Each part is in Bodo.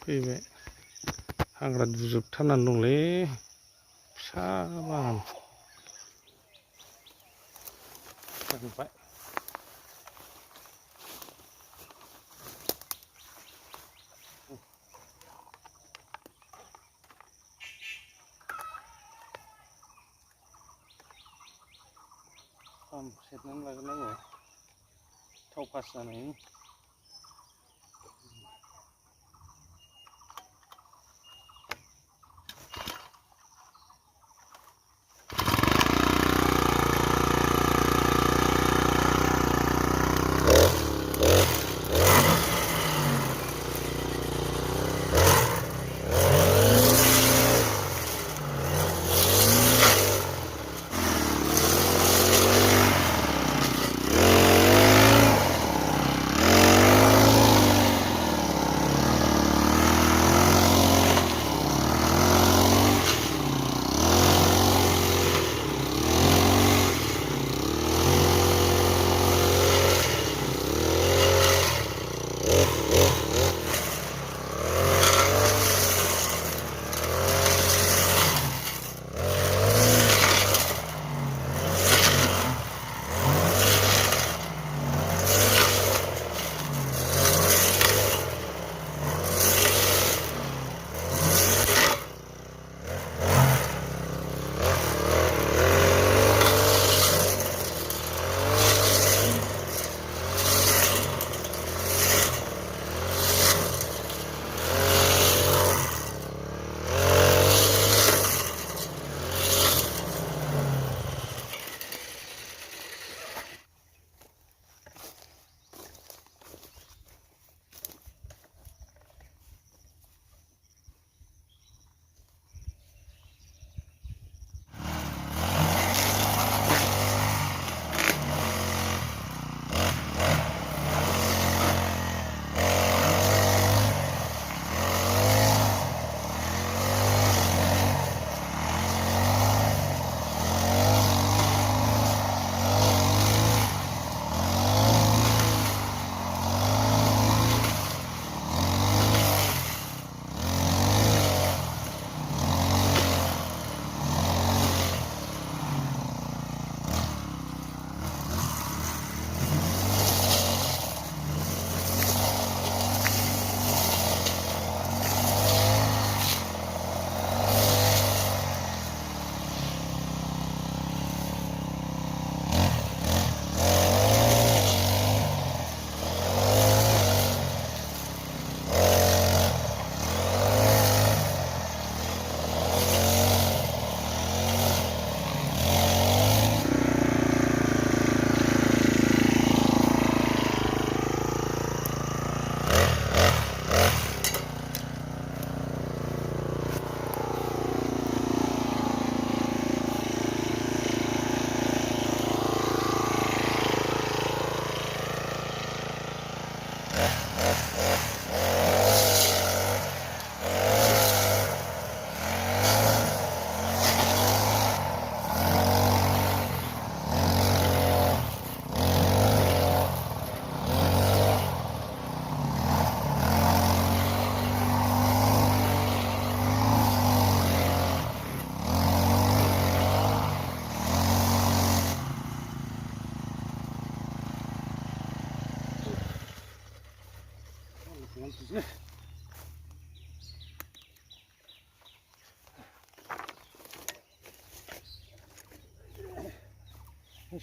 थैबाय हाग्रा दुजोबथारनानै दंलै फिसा बागान जाजोब्बाय सेरनानै लाग्रोनांगौ थाव पास जानायनि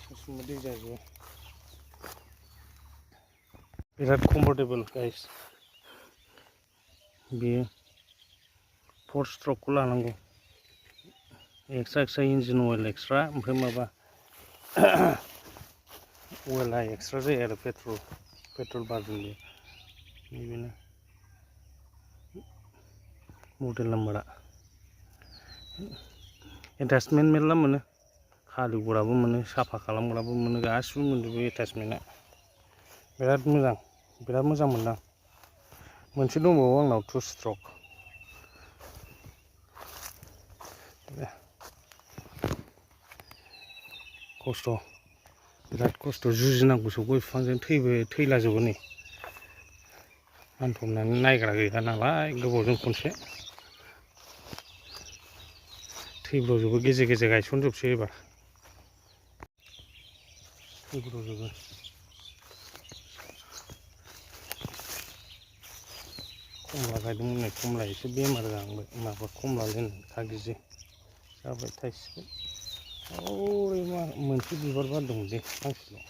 ससमा दै जाजोबो बिराद कम्फर्टेबल गाइस बेयो 4 स्ट्रकखौ लानांगौ एक्सट्रा इन्जिन अइल एक्सट्रा ओमफ्राय माबा अइला एक्सट्रा जायो आरो पेट्रल बारजों बेनो मडेल नाम्बारा एटाचमेन्ट मेरला मोनो हालेवग्राबो मोनो साफा खालामग्राबो मोनो गासिबो मोनजोबो एटाचमेन्टआ बिराद मोजां मोनदां मोनसे दंबावो आंनाव 2 स्ट्रक खस्थ' बिराद खस्थ' जुजिनांगौसो गय बिफांजों थैलाजोबो नै फानफबनानै नायग्रा गैला नालाय गोबावजों खनसे थैब्र'जोबो गेजेर गेजेर गायसनजोबसै एबार थैब्र'जोबो खमला गायदोंमोन नै खमला एसे बेमार जाहांबाय माबा खमलालायनो खागिजि जाबाय थाइसिगोन ओरै मा मोनसे बिबार बारदोंमोन दे फांसेल'